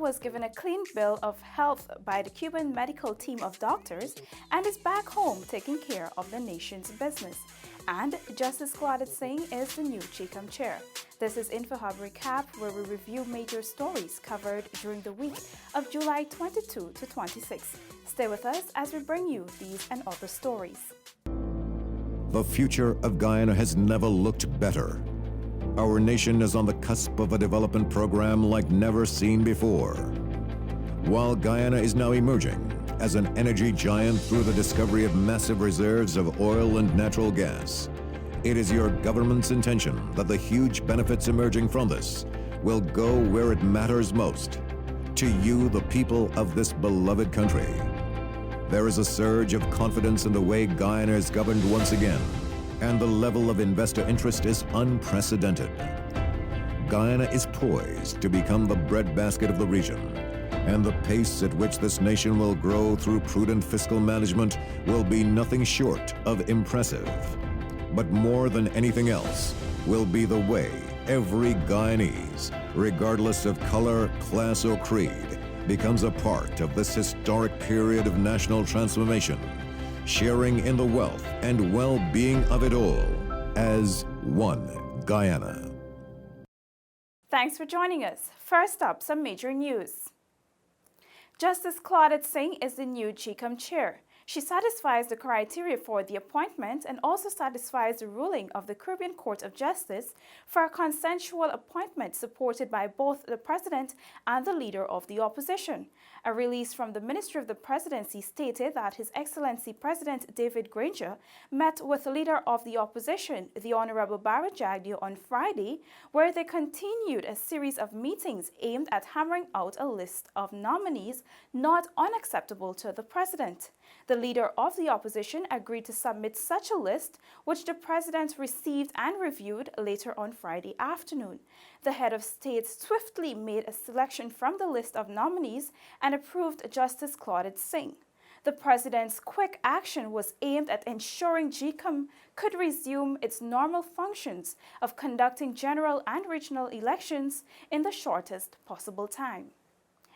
was given a clean bill of health by the Cuban medical team of doctors and is back home taking care of the nation's business. And Justice Claude Singh is the new GCOM chair. This is InfoHub Recap, where we review major stories covered during the week of July 22 to 26. Stay with us as we bring you these and other stories. The future of Guyana has never looked better. Our nation is on the cusp of a development program like never seen before. While Guyana is now emerging as an energy giant through the discovery of massive reserves of oil and natural gas, it is your government's intention that the huge benefits emerging from this will go where it matters most, to you, the people of this beloved country. There is a surge of confidence in the way Guyana is governed once again, and the level of investor interest is unprecedented. Guyana is poised to become the breadbasket of the region, and the pace at which this nation will grow through prudent fiscal management will be nothing short of impressive. But more than anything else will be the way every Guyanese, regardless of color, class, or creed, becomes a part of this historic period of national transformation, sharing in the wealth and well-being of it all as one Guyana. Thanks for joining us. First up, some major news. Justice Claude Singh is the new GCOM chair. She satisfies the criteria for the appointment and also satisfies the ruling of the Caribbean Court of Justice for a consensual appointment supported by both the President and the Leader of the Opposition. A release from the Ministry of the Presidency stated that His Excellency President David Granger met with the Leader of the Opposition, the Honorable Barra Jagdeo, on Friday, where they continued a series of meetings aimed at hammering out a list of nominees not unacceptable to the President. The Leader of the Opposition agreed to submit such a list, which the President received and reviewed later on Friday afternoon. The head of state swiftly made a selection from the list of nominees and approved Justice Claude Singh. The President's quick action was aimed at ensuring GCOM could resume its normal functions of conducting general and regional elections in the shortest possible time.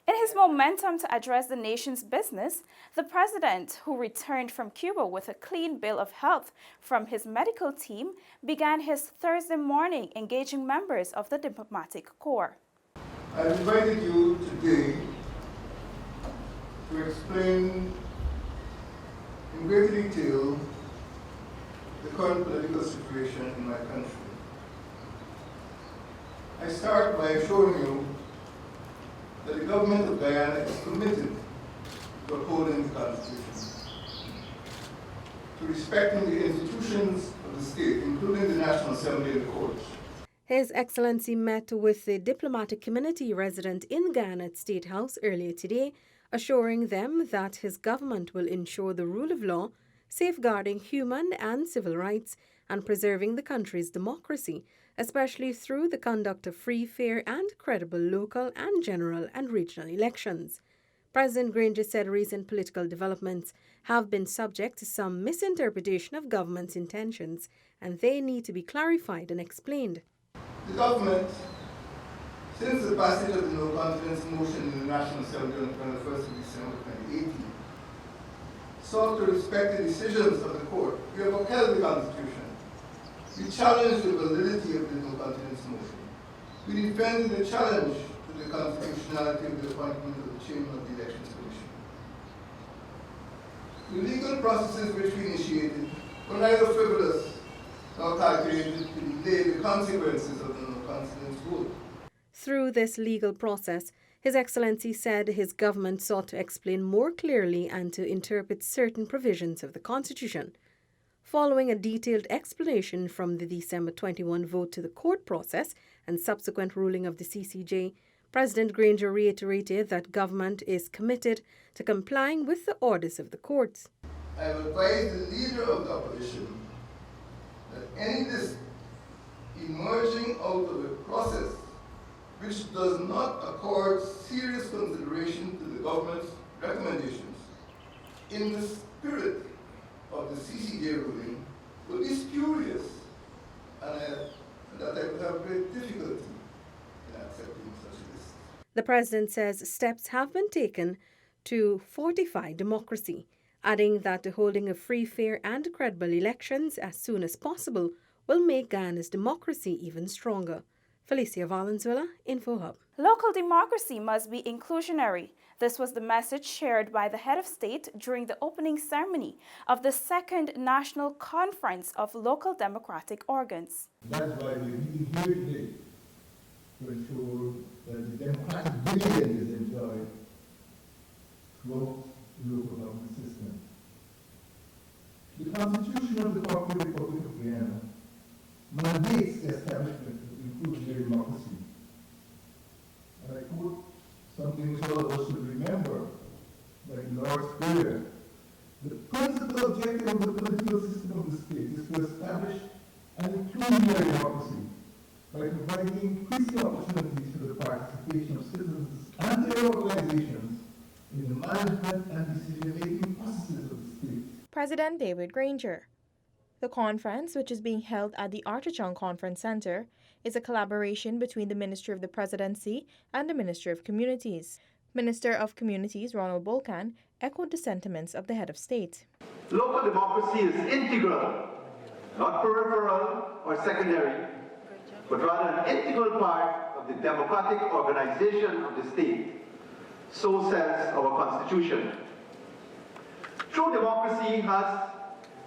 In his momentum to address the nation's business, the President, who returned from Cuba with a clean bill of health from his medical team, began his Thursday morning engaging members of the diplomatic corps. I invited you today to explain in greater detail the current political situation in my country. I start by assuring you that the government of Guyana is committed to upholding the Constitution, to respecting the institutions of the state, including the National Assembly and the courts. His Excellency met with the diplomatic community resident in Guyana at State House earlier today, assuring them that his government will ensure the rule of law, safeguarding human and civil rights, and preserving the country's democracy, especially through the conduct of free, fair, and credible local and general and regional elections. President Granger said recent political developments have been subject to some misinterpretation of government's intentions, and they need to be clarified and explained. The government, since the passage of the no-confidence motion in the National Assembly on the 21st of December 2018, sought to respect the decisions of the court. We have upheld the Constitution. We challenge the validity of the no-confidence motion. We defend the challenge to the constitutionality of the appointment of the chairman of the Elections Commission. The legal processes which we initiated were neither frivolous nor calculated to delay the consequences of the no-confidence vote. Through this legal process, His Excellency said his government sought to explain more clearly and to interpret certain provisions of the Constitution. Following a detailed explanation from the December 21 vote to the court process and subsequent ruling of the CCJ, President Granger reiterated that government is committed to complying with the orders of the courts. I have advised the Leader of the Opposition that any list emerging out of a process which does not accord serious consideration to the government's recommendations in the spirit of the CCJ ruling will be spurious, and that I would have great difficulty in accepting such a list. The president says steps have been taken to fortify democracy, adding that the holding of free, fair and credible elections as soon as possible will make Guyana's democracy even stronger. Felicia Valenzuela, InfoHub. Local democracy must be inclusionary. This was the message shared by the head of state during the opening ceremony of the second National Conference of Local Democratic Organs. That's why we're really here today, to ensure that the democratic dividend is enjoyed throughout the local government system. The Constitution of the Popular Republic of Guyana mandates the establishment of inclusionary democracy. And I quote something which all of us should remember, like Lord's Prayer. The principal objective of the political system of the state is to establish an inclusionary democracy by providing increasing opportunities for the participation of citizens and their organizations in the management and decision-making processes of the state. President David Granger. The conference, which is being held at the Artichon Conference Center, is a collaboration between the Ministry of the Presidency and the Ministry of Communities. Minister of Communities Ronald Bolkan echoed the sentiments of the head of state. Local democracy is integral, not peripheral or secondary, but rather an integral part of the democratic organization of the state. So says our Constitution. True democracy has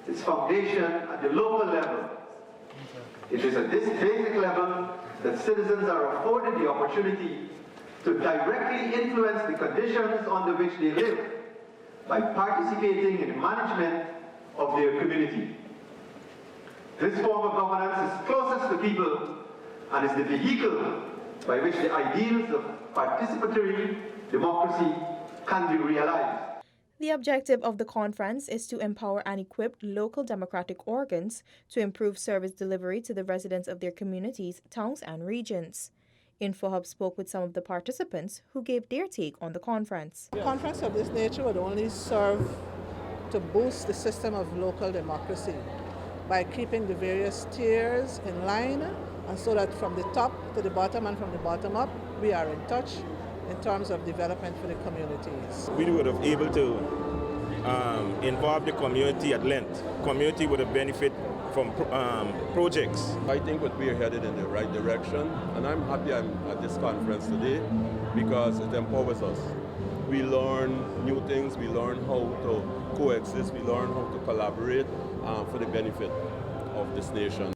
its foundation at the local level. It is at this basic level that citizens are afforded the opportunity to directly influence the conditions under which they live by participating in the management of their community. This form of governance is closest to people and is the vehicle by which the ideals of participatory democracy can be realized. The objective of the conference is to empower and equip local democratic organs to improve service delivery to the residents of their communities, towns, and regions. InfoHub spoke with some of the participants who gave their take on the conference. A conference of this nature would only serve to boost the system of local democracy by keeping the various tiers in line, and so that from the top to the bottom and from the bottom up, we are in touch in terms of development for the communities. We would have able to involve the community at length. Community would have benefit from projects. I think that we are headed in the right direction, and I'm happy I'm at this conference today because it empowers us. We learn new things, we learn how to coexist, we learn how to collaborate for the benefit of this nation.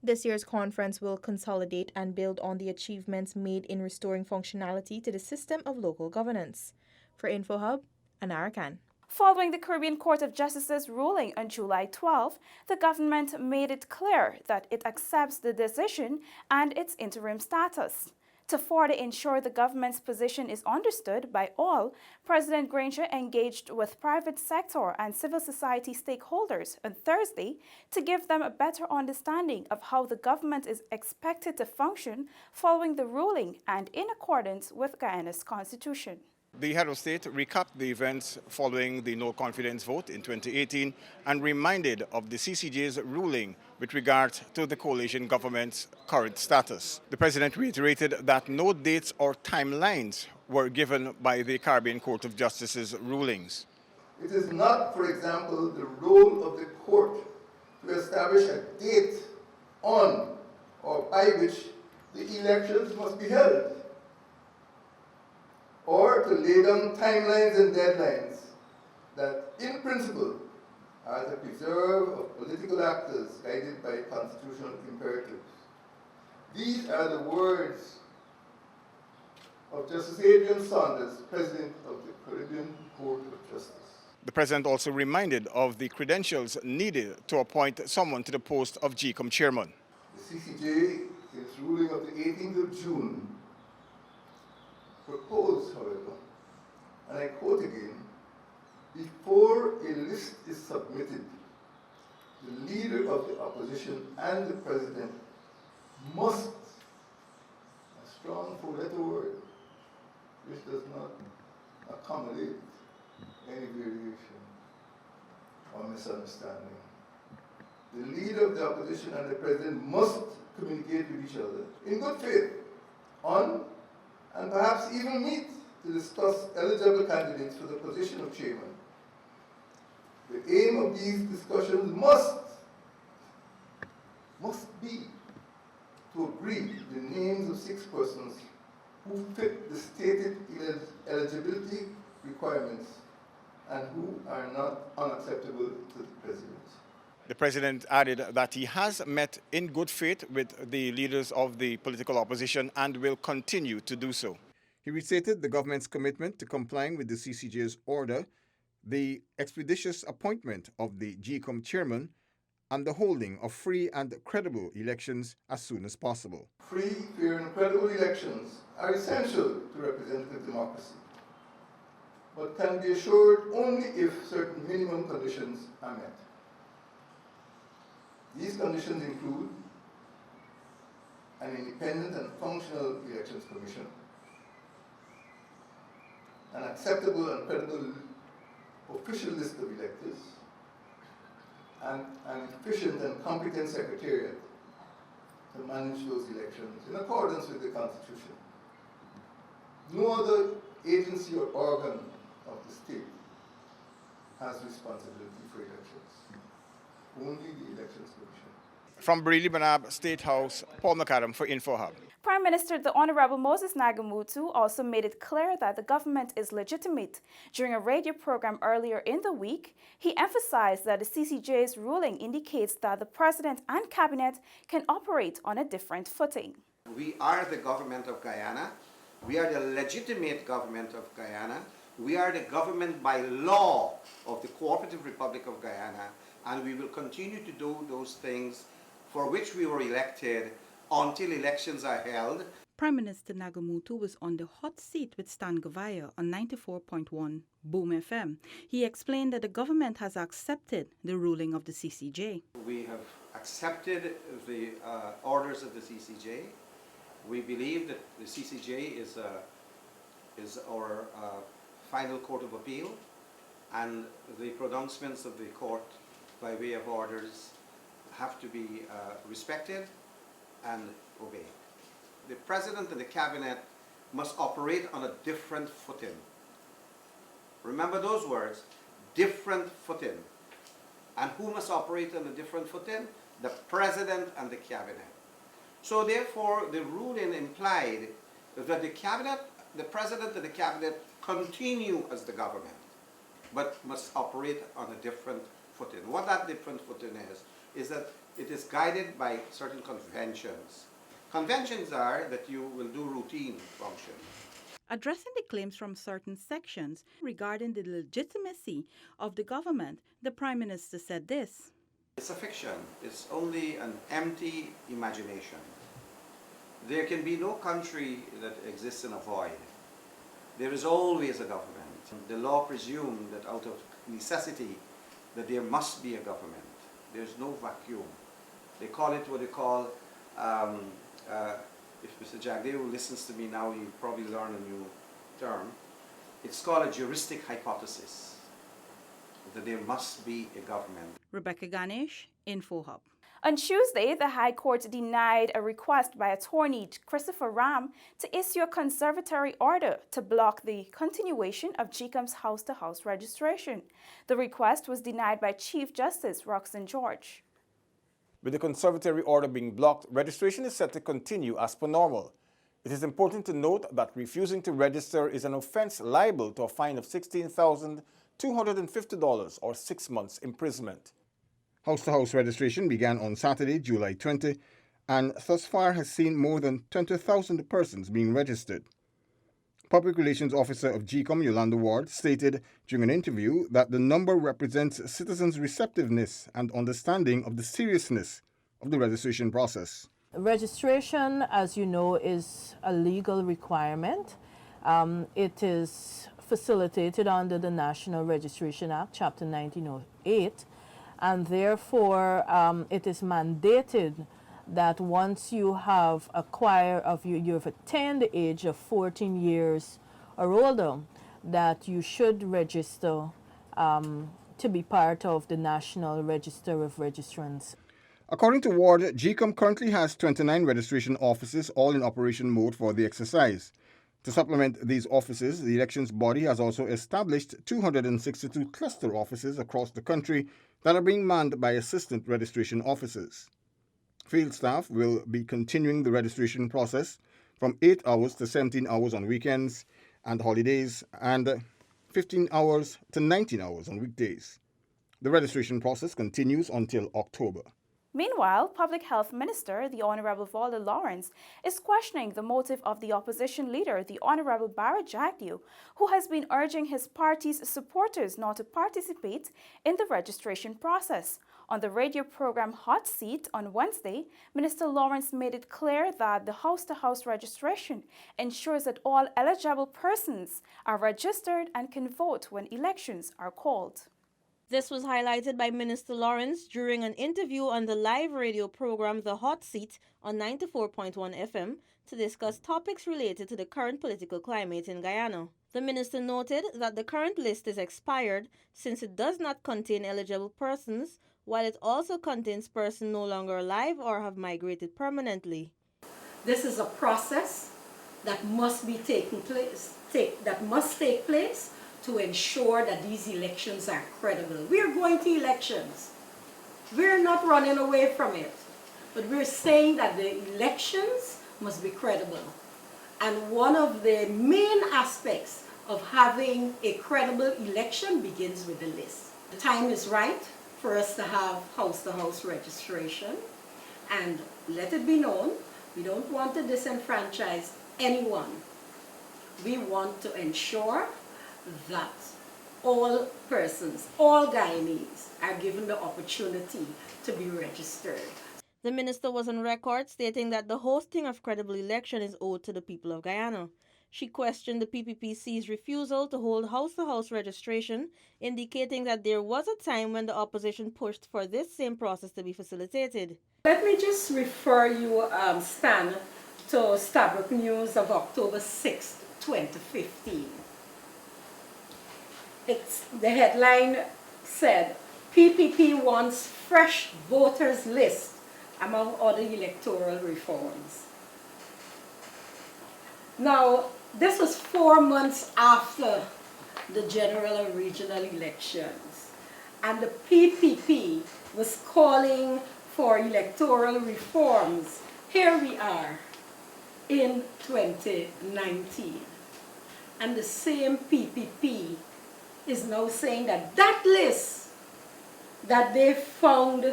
This year's conference will consolidate and build on the achievements made in restoring functionality to the system of local governance. For InfoHub, Anara Khan. Following the Caribbean Court of Justice's ruling on July 12, the government made it clear that it accepts the decision and its interim status. To further ensure the government's position is understood by all, President Granger engaged with private sector and civil society stakeholders on Thursday to give them a better understanding of how the government is expected to function following the ruling and in accordance with Guyana's constitution. The head of state recapped the events following the no-confidence vote in 2018 and reminded of the CCJ's ruling with regard to the coalition government's current status. The president reiterated that no dates or timelines were given by the Caribbean Court of Justice's rulings. It is not, for example, the role of the court to establish a date on or by which the elections must be held, or to lay down timelines and deadlines that, in principle, are the preserve of political actors guided by constitutional imperatives. These are the words of Justice Adrian Saunders, President of the Caribbean Court of Justice. The president also reminded of the credentials needed to appoint someone to the post of GCOM chairman. The CCJ, in its ruling of the 18th of June, proposed, however, and I quote again, before a list is submitted, the leader of the opposition and the president must, a strong four-letter word, which does not accommodate any variation or misunderstanding. The leader of the opposition and the president must communicate with each other in good faith on and perhaps even meet to discuss eligible candidates for the position of chairman. The aim of these discussions must be to agree the names of 6 persons who fit the stated eligibility requirements and who are not unacceptable to the President. The President added that he has met in good faith with the leaders of the political opposition and will continue to do so. He restated the government's commitment to complying with the CCJ's order, the expeditious appointment of the GCOM chairman, and the holding of free and credible elections as soon as possible. Free, fair, and credible elections are essential to representative democracy, but can be assured only if certain minimum conditions are met. These conditions include an independent and functional elections commission, an acceptable and credible official list of electors, and an efficient and competent secretariat to manage those elections in accordance with the Constitution. No other agency or organ of the state has responsibility for elections. Only the Elections Commission. From Breedley Banab State House, Paul McAdam for InfoHub. Prime Minister the Honorable Moses Nagamutu also made it clear that the government is legitimate. During a radio program earlier in the week, he emphasized that the CCJ's ruling indicates that the President and Cabinet can operate on a different footing. We are the government of Guyana. We are the legitimate government of Guyana. We are the government by law of the Cooperative Republic of Guyana, and we will continue to do those things for which we were elected until elections are held. Prime Minister Nagamutu was on the hot seat with Stan Gavaya on 94.1 Boom FM. He explained that the government has accepted the ruling of the CCJ. We have accepted the orders of the CCJ. We believe that the CCJ is our final court of appeal, and the pronouncements of the court by way of orders have to be respected and obeyed. The President and the Cabinet must operate on a different footing. Remember those words, different footing. And who must operate on a different footing? The President and the Cabinet. So therefore, the ruling implied that the Cabinet, the President and the Cabinet continue as the government, but must operate on a different footing. What that different footing is that it is guided by certain conventions. Conventions are that you will do routine functions. Addressing the claims from certain sections regarding the legitimacy of the government, the Prime Minister said this. It's a fiction. It's only an empty imagination. There can be no country that exists in a void. There is always a government. The law presumes that out of necessity that there must be a government. There's no vacuum. They call it what they call, if Mr. Jagdev listens to me now, he'll probably learn a new term. It's called a juristic hypothesis, that there must be a government. Rebecca Ganesh, InfoHub. On Tuesday, the High Court denied a request by attorney Christopher Ram to issue a conservatory order to block the continuation of GCOM's house-to-house registration. The request was denied by Chief Justice Roxanne George. With the conservatory order being blocked, registration is set to continue as per normal. It is important to note that refusing to register is an offense liable to a fine of $16,250 or 6 months imprisonment. House-to-house registration began on Saturday, July 20, and thus far has seen more than 20,000 persons being registered. Public Relations Officer of GCOM, Yolanda Ward, stated during an interview that the number represents citizens' receptiveness and understanding of the seriousness of the registration process. Registration, as you know, is a legal requirement. It is facilitated under the National Registration Act, Chapter 1908, and therefore it is mandated that once you have you've attained the age of 14 years or older, that you should register to be part of the National Register of Registrants. According to Ward, GCOM currently has 29 registration offices, all in operation mode for the exercise. To supplement these offices, the elections body has also established 262 cluster offices across the country that are being manned by assistant registration officers. Field staff will be continuing the registration process from 8 hours to 17 hours on weekends and holidays, and 15 hours to 19 hours on weekdays. The registration process continues until October. Meanwhile, Public Health Minister, the Honorable Vola Lawrence, is questioning the motive of the opposition leader, the Honorable Barrett Jagdew, who has been urging his party's supporters not to participate in the registration process. On the radio program Hot Seat on Wednesday, Minister Lawrence made it clear that the house-to-house registration ensures that all eligible persons are registered and can vote when elections are called. This was highlighted by Minister Lawrence during an interview on the live radio program The Hot Seat on 94.1 FM to discuss topics related to the current political climate in Guyana. The minister noted that the current list is expired since it does not contain eligible persons, while it also contains persons no longer alive or have migrated permanently. This is a process that must be that must take place to ensure that these elections are credible. We're going to elections. We're not running away from it. But we're saying that the elections must be credible. And one of the main aspects of having a credible election begins with the list. The time is right for us to have house-to-house registration. And let it be known, we don't want to disenfranchise anyone. We want to ensure that all persons, all Guyanese, are given the opportunity to be registered. The minister was on record stating that the hosting of credible election is owed to the people of Guyana. She questioned the PPPC's refusal to hold house-to-house registration, indicating that there was a time when the opposition pushed for this same process to be facilitated. Let me just refer you, Stan, to Stabrook News of October 6, 2015. The headline said, PPP wants fresh voters list among other electoral reforms. Now, this was 4 months after the general and regional elections, and the PPP was calling for electoral reforms. Here we are in 2019, and the same PPP is now saying that that list that they found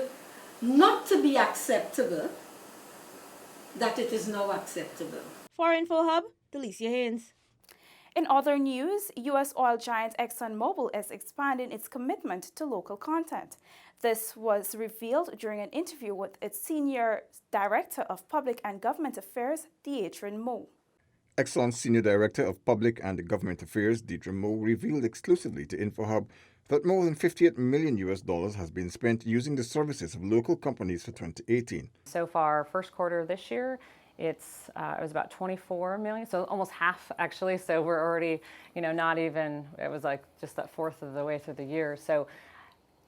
not to be acceptable, that it is now acceptable. For InfoHub, Delicia Haynes. In other news, U.S. oil giant Exxon Mobil is expanding its commitment to local content. This was revealed during an interview with its Senior Director of Public and Government Affairs, Deidre Moe. Exxon's Senior Director of Public and Government Affairs, Deidre Moe, revealed exclusively to InfoHub that more than $58 million has been spent using the services of local companies for 2018. So far, first quarter of this year, it was about 24 million, so almost half actually. So we're already, not even, it was like just that fourth of the way through the year. So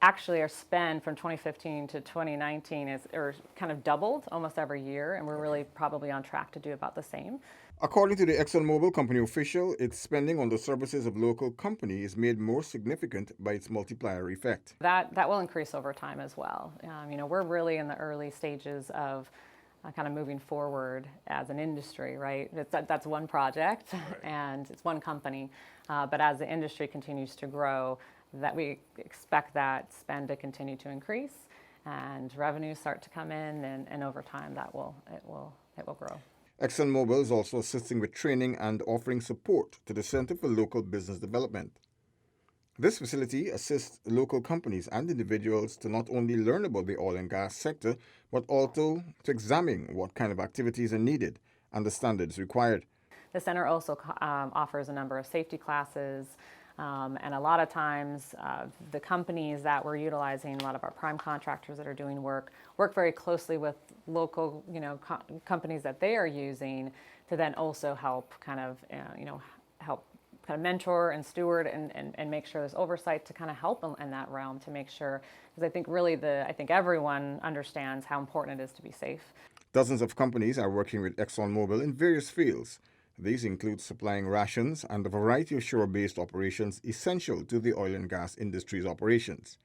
actually our spend from 2015 to 2019 is kind of doubled almost every year, and we're really probably on track to do about the same. According to the Exxon Mobil company official, its spending on the services of local companies is made more significant by its multiplier effect. That will increase over time as well. We're really in the early stages of kind of moving forward as an industry, right? That's one project, right, and it's one company. But as the industry continues to grow, that we expect that spend to continue to increase and revenues start to come in, and over time it will grow. Exxon Mobil is also assisting with training and offering support to the Center for Local Business Development. This facility assists local companies and individuals to not only learn about the oil and gas sector, but also to examine what kind of activities are needed and the standards required. The center also offers a number of safety classes, and a lot of times the companies that we're utilizing, a lot of our prime contractors that are doing work very closely with local companies that they are using to then also help help mentor and steward and make sure there's oversight to kind of help in that realm, to make sure, because I think really everyone understands how important it is to be safe. Dozens of companies are working with Exxon Mobil in various fields, These include supplying rations and a variety of shore-based operations essential to the oil and gas industry's operations.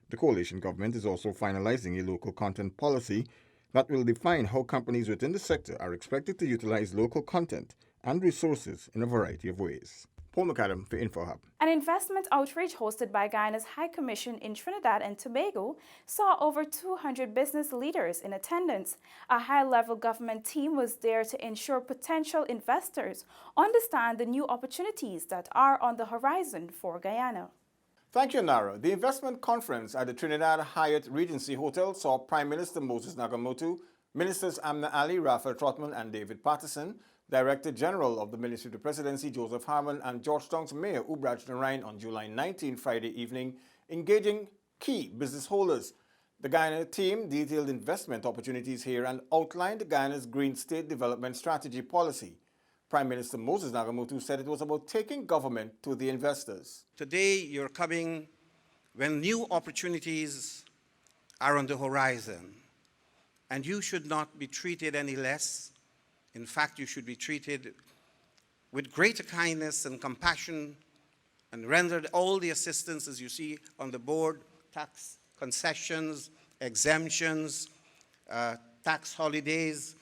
The coalition government is also finalizing a local content policy that will define how companies within the sector are expected to utilize local content and resources in a variety of ways. Paul McAdam for InfoHub. An investment outreach hosted by Guyana's High Commission in Trinidad and Tobago saw over 200 business leaders in attendance. A high-level government team was there to ensure potential investors understand the new opportunities that are on the horizon for Guyana. Thank you, Nara. The investment conference at the Trinidad Hyatt Regency Hotel saw Prime Minister Moses Nagamootoo, Ministers Amna Ali, Raphael Trotman, and David Patterson, Director General of the Ministry of the Presidency, Joseph Harmon, and Georgetown's Mayor, Ubraj Narain, on July 19, Friday evening, engaging key business holders. The Guyana team detailed investment opportunities here and outlined Guyana's Green State Development Strategy policy. Prime Minister Moses Nagamootoo said it was about taking government to the investors. Today, you're coming when new opportunities are on the horizon, and you should not be treated any less. In fact, you should be treated with greater kindness and compassion and rendered all the assistance, as you see on the board, tax concessions, exemptions, tax holidays,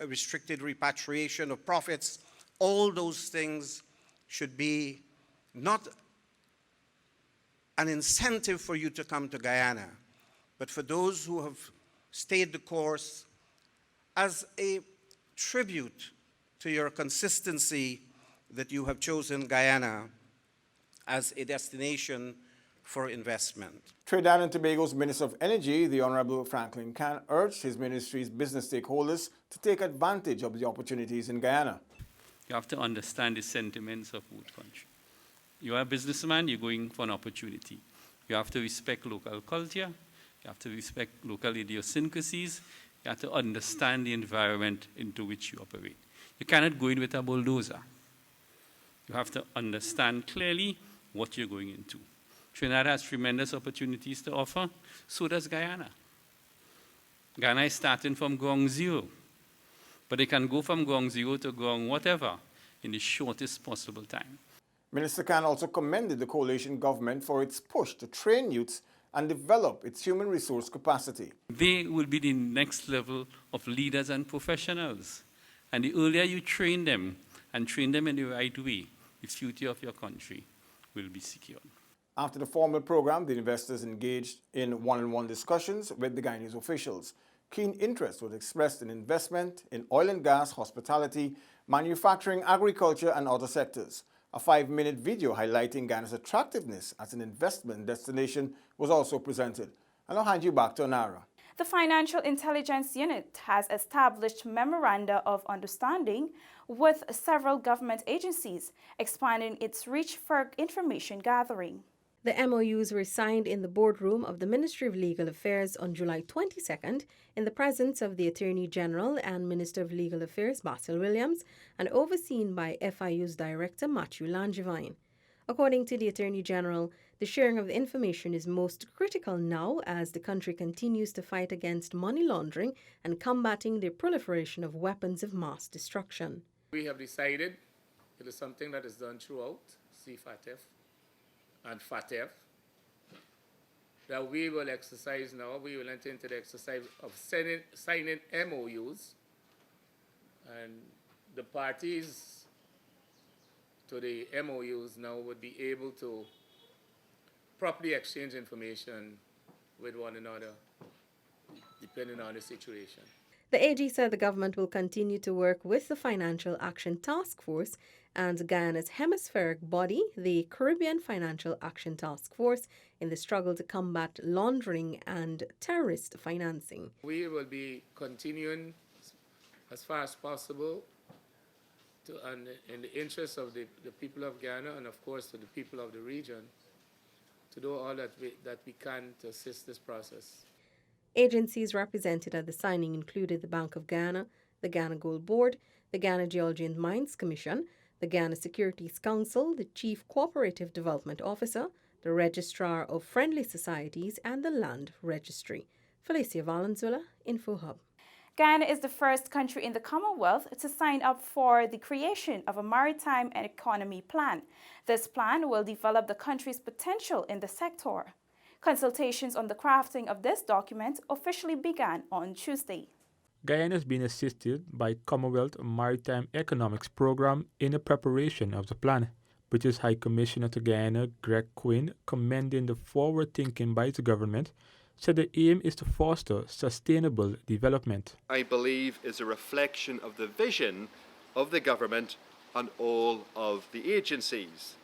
restricted repatriation of profits. All those things should be not an incentive for you to come to Guyana, but for those who have stayed the course, as a tribute to your consistency that you have chosen Guyana as a destination for investment. Trinidad and Tobago's Minister of Energy, the Honorable Franklin Can, urged his ministry's business stakeholders to take advantage of the opportunities in Guyana. You have to understand the sentiments of both countries. You are a businessman, you're going for an opportunity. You have to respect local culture, you have to respect local idiosyncrasies, you have to understand the environment into which you operate. You cannot go in with a bulldozer. You have to understand clearly what you're going into. Trinidad has tremendous opportunities to offer, so does Guyana. Guyana is starting from ground zero, but they can go from ground zero to ground whatever in the shortest possible time. Minister Khan also commended the coalition government for its push to train youths and develop its human resource capacity. They will be the next level of leaders and professionals. And the earlier you train them and train them in the right way, the future of your country will be secured. After the formal program, the investors engaged in one-on-one discussions with the Guyanese officials. Keen interest was expressed in investment in oil and gas, hospitality, manufacturing, agriculture, and other sectors. A 5-minute video highlighting Guyana's attractiveness as an investment destination was also presented. And I'll hand you back to Anara. The Financial Intelligence Unit has established memoranda of understanding with several government agencies, expanding its reach for information gathering. The MOUs were signed in the boardroom of the Ministry of Legal Affairs on July 22nd in the presence of the Attorney General and Minister of Legal Affairs Basil Williams and overseen by FIU's Director Matthew Langevin. According to the Attorney General, the sharing of the information is most critical now as the country continues to fight against money laundering and combating the proliferation of weapons of mass destruction. We have decided it is something that is done throughout CFATF and FATF that we will exercise now. We will enter into the exercise of signing MOUs, and the parties to the MOUs now would be able to properly exchange information with one another depending on the situation. The AG said the government will continue to work with the Financial Action Task Force and Guyana's hemispheric body, the Caribbean Financial Action Task Force, in the struggle to combat laundering and terrorist financing. We will be continuing as far as possible in the interest of the people of Guyana and, of course, to the people of the region to do all that we can to assist this process. Agencies represented at the signing included the Bank of Guyana, the Ghana Gold Board, the Ghana Geology and Mines Commission, the Ghana Securities Council, the Chief Cooperative Development Officer, the Registrar of Friendly Societies, and the Land Registry. Felicia Valenzuela, InfoHub. Guyana is the first country in the Commonwealth to sign up for the creation of a maritime and economy plan. This plan will develop the country's potential in the sector. Consultations on the crafting of this document officially began on Tuesday. Guyana has been assisted by Commonwealth Maritime Economics Program in the preparation of the plan. British High Commissioner to Guyana, Greg Quinn, commending the forward thinking by the government, said the aim is to foster sustainable development. I believe is a reflection of the vision of the government and all of the agencies.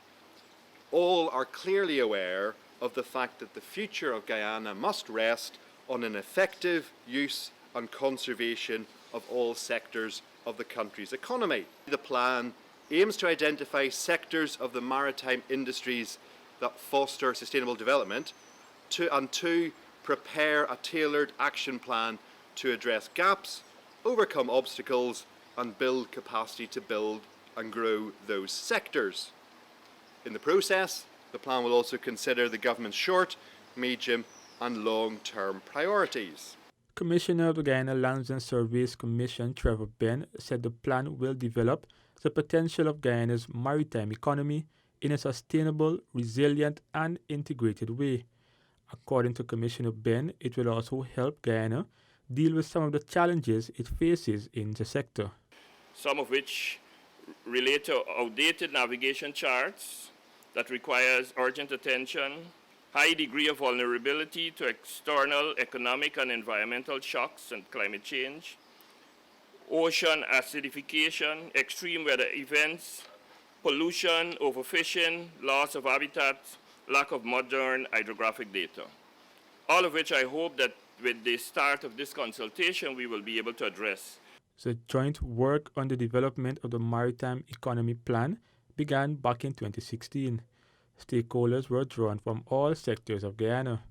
All are clearly aware of the fact that the future of Guyana must rest on an effective use and conservation of all sectors of the country's economy. The plan aims to identify sectors of the maritime industries that foster sustainable development and to prepare a tailored action plan to address gaps, overcome obstacles, and build capacity to build and grow those sectors. In the process, the plan will also consider the government's short, medium, and long-term priorities. Commissioner of the Guyana Lands and Surveys Commission, Trevor Ben, said the plan will develop the potential of Guyana's maritime economy in a sustainable, resilient, and integrated way. According to Commissioner Ben, it will also help Guyana deal with some of the challenges it faces in the sector. Some of which relate to outdated navigation charts that requires urgent attention, high degree of vulnerability to external economic and environmental shocks and climate change, ocean acidification, extreme weather events, pollution, overfishing, loss of habitat, lack of modern hydrographic data. All of which I hope that with the start of this consultation we will be able to address. The joint work on the development of the Maritime Economy Plan began back in 2016. Stakeholders were drawn from all sectors of Guyana.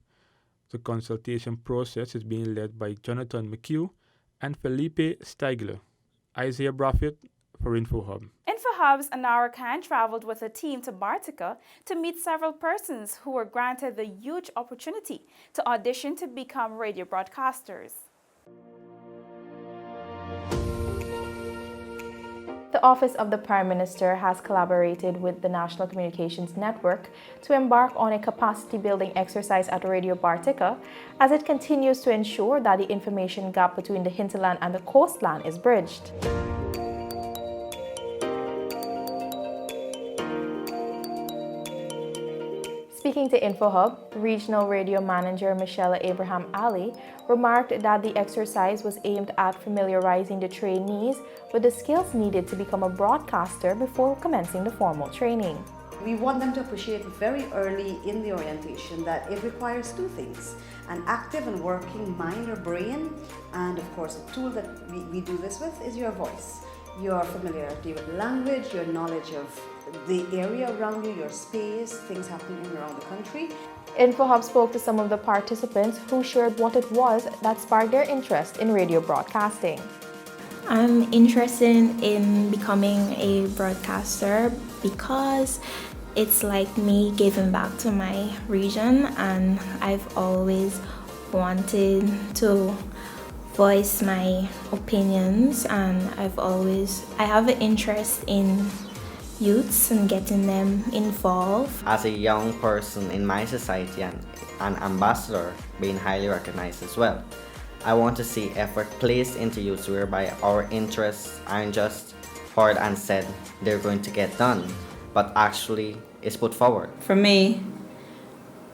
The consultation process is being led by Jonathan McHugh and Felipe Stigler. Isaiah Braffett for InfoHub. InfoHub's Anara Khan traveled with a team to Bartica to meet several persons who were granted the huge opportunity to audition to become radio broadcasters. The Office of the Prime Minister has collaborated with the National Communications Network to embark on a capacity-building exercise at Radio Bartica as it continues to ensure that the information gap between the hinterland and the coastland is bridged. Speaking to InfoHub, Regional Radio Manager Michelle Abraham Ali remarked that the exercise was aimed at familiarizing the trainees with the skills needed to become a broadcaster before commencing the formal training. We want them to appreciate very early in the orientation that it requires two things: an active and working mind or brain, and of course the tool that we do this with is your voice, your familiarity with language, your knowledge of the area around you, your space, things happening around the country. InfoHub spoke to some of the participants who shared what it was that sparked their interest in radio broadcasting. I'm interested in becoming a broadcaster because it's like me giving back to my region, and I've always wanted to voice my opinions, and I have an interest in youths and getting them involved. As a young person in my society and an ambassador, being highly recognized as well, I want to see effort placed into youths whereby our interests aren't just heard and said they're going to get done, but actually is put forward. For me,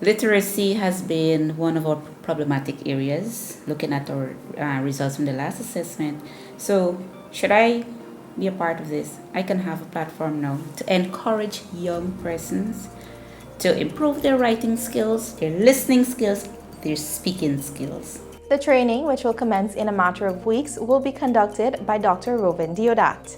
literacy has been one of our problematic areas, looking at our results from the last assessment. So should I be a part of this? I can have a platform now to encourage young persons to improve their writing skills, their listening skills, their speaking skills. The training, which will commence in a matter of weeks, will be conducted by Dr. Robin Diodat.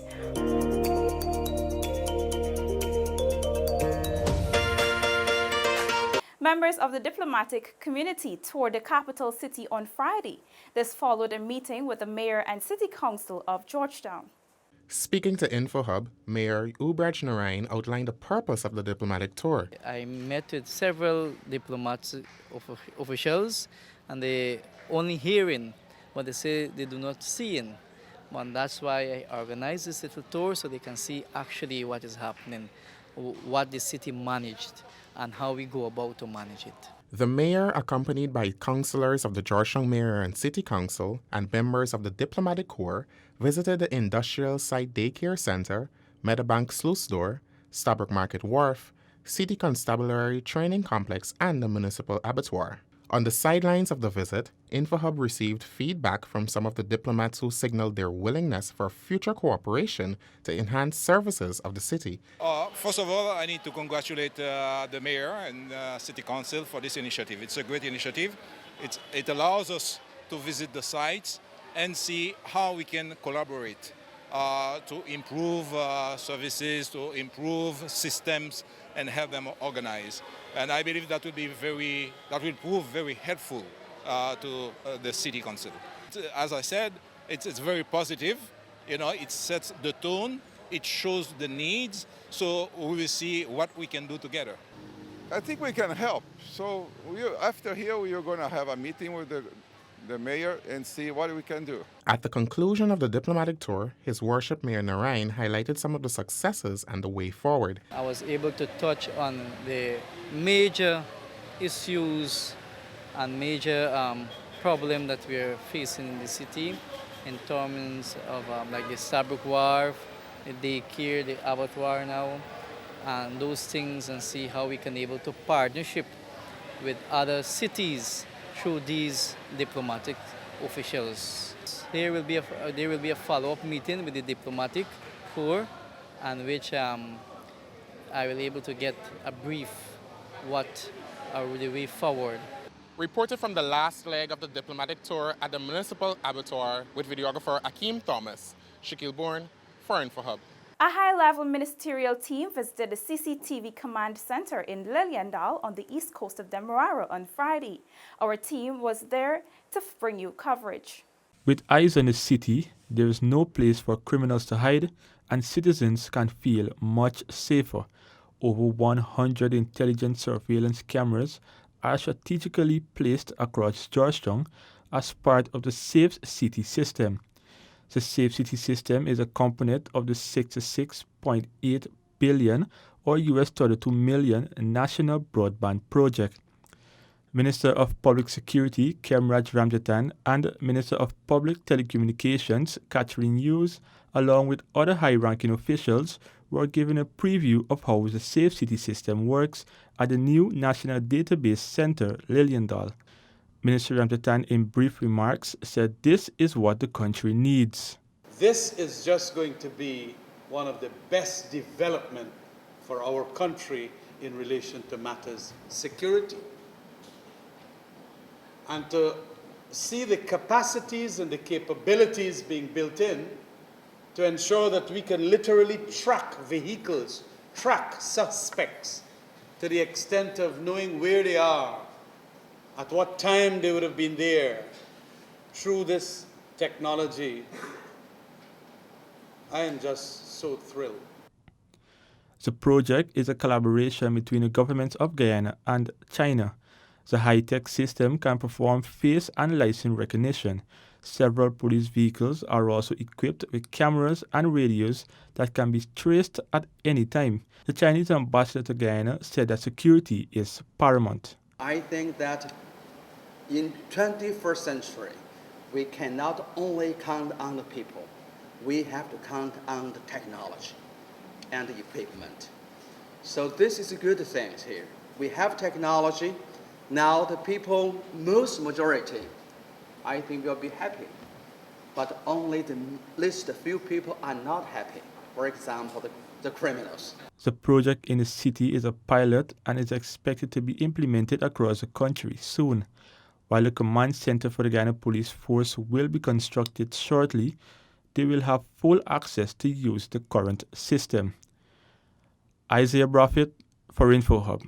Members of the diplomatic community toured the capital city on Friday. This followed a meeting with the mayor and city council of Georgetown. Speaking to InfoHub, Mayor Ubraj Narain outlined the purpose of the diplomatic tour. I met with several diplomats officials, and they only hearing but they say they do not see in. And that's why I organize this little tour so they can see actually what is happening, what the city managed, and how we go about to manage it. The mayor, accompanied by councillors of the Georgetown Mayor and City Council and members of the Diplomatic Corps, visited the Industrial Site Daycare Center, Meadowbank Sluice Door, Stabroek Market Wharf, City Constabulary Training Complex, and the Municipal Abattoir. On the sidelines of the visit, InfoHub received feedback from some of the diplomats who signaled their willingness for future cooperation to enhance services of the city. First of all, I need to congratulate the mayor and city council for this initiative. It's a great initiative. It allows us to visit the sites and see how we can collaborate to improve services, to improve systems, and help them organize. And I believe that will prove very helpful to the city council. As I said, it's very positive. You know, it sets the tone, it shows the needs, so we will see what we can do together. I think we can help. So after here, we are going to have a meeting with the mayor and see what we can do. At the conclusion of the diplomatic tour, His Worship Mayor Narain highlighted some of the successes and the way forward. I was able to touch on the major issues and major problem that we are facing in the city in terms of like the Stabroek Wharf, the daycare, the abattoir now, and those things, and see how we can able to partnership with other cities through these diplomatic officials. There will be a follow-up meeting with the diplomatic corps, and which I will able to get a brief what are the way forward. Reported from the last leg of the diplomatic tour at the Municipal Abattoir with videographer Akeem Thomas, Shaquille Bourne for InfoHub. A high-level ministerial team visited the CCTV Command Center in Liliendal on the east coast of Demerara on Friday. Our team was there to bring you coverage. With eyes on the city, there is no place for criminals to hide, and citizens can feel much safer. Over 100 intelligent surveillance cameras are strategically placed across Georgetown as part of the Safe City system. The Safe City system is a component of the $66.8 billion or US $32 million National Broadband Project. Minister of Public Security Kemraj Ramjatan and Minister of Public Telecommunications Catherine Hughes, along with other high-ranking officials, were given a preview of how the Safe City system works at the new National Database Center, Liliendal. Minister Ramjatan, in brief remarks, said this is what the country needs. This is just going to be one of the best development for our country in relation to matters security. And to see the capacities and the capabilities being built in to ensure that we can literally track vehicles, track suspects to the extent of knowing where they are, at what time they would have been there. Through this technology, I am just so thrilled. The project is a collaboration between the governments of Guyana and China. The high-tech system can perform face and license recognition. Several police vehicles are also equipped with cameras and radios that can be traced at any time. The Chinese ambassador to Guyana said that security is paramount. I think that in 21st century, we cannot only count on the people. We have to count on the technology and the equipment. So this is a good thing here. We have technology. Now the people, most majority, I think will be happy. But only the least few people are not happy. For example, the criminals. The project in the city is a pilot and is expected to be implemented across the country soon. While the command center for the Guyana Police Force will be constructed shortly, they will have full access to use the current system. Isaiah Braffett for InfoHub.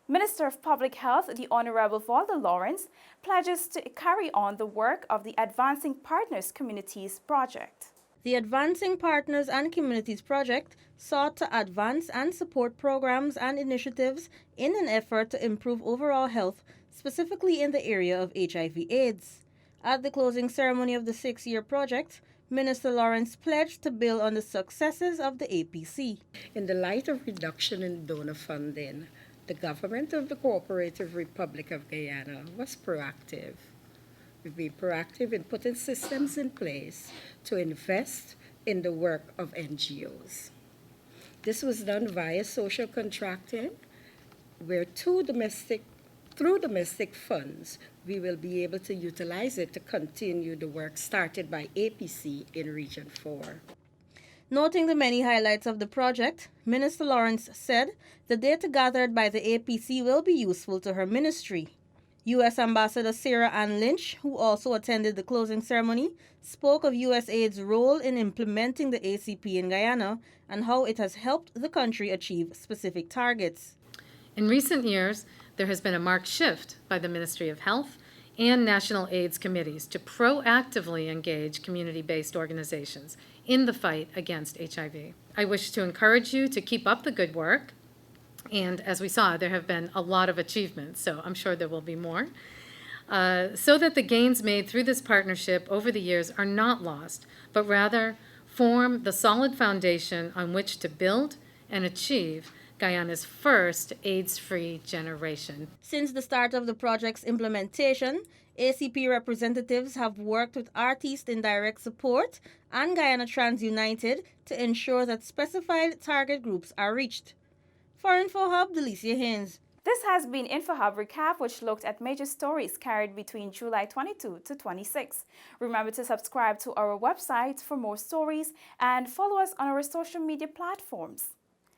Minister of Public Health, the Honorable Valda Lawrence, pledges to carry on the work of the Advancing Partners Communities Project. The Advancing Partners and Communities Project sought to advance and support programs and initiatives in an effort to improve overall health, specifically in the area of HIV/AIDS. At the closing ceremony of the 6-year project, Minister Lawrence pledged to build on the successes of the APC. In the light of reduction in donor funding, the government of the Cooperative Republic of Guyana was proactive. We've been proactive in putting systems in place to invest in the work of NGOs. This was done via social contracting, where through domestic funds, we will be able to utilize it to continue the work started by APC in Region 4. Noting the many highlights of the project, Minister Lawrence said the data gathered by the APC will be useful to her ministry. U.S. Ambassador Sarah Ann Lynch, who also attended the closing ceremony, spoke of USAID's role in implementing the ACP in Guyana and how it has helped the country achieve specific targets. In recent years, there has been a marked shift by the Ministry of Health and National AIDS committees to proactively engage community-based organizations in the fight against HIV. I wish to encourage you to keep up the good work. And as we saw, there have been a lot of achievements, so I'm sure there will be more, so that the gains made through this partnership over the years are not lost, but rather form the solid foundation on which to build and achieve Guyana's first AIDS-free generation. Since the start of the project's implementation, ACP representatives have worked with Artiste in direct support and Guyana Trans United to ensure that specified target groups are reached. For InfoHub, Delicia Haynes. This has been InfoHub Recap, which looked at major stories carried between July 22 to 26. Remember to subscribe to our website for more stories and follow us on our social media platforms.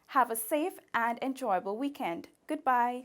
Have a safe and enjoyable weekend. Goodbye.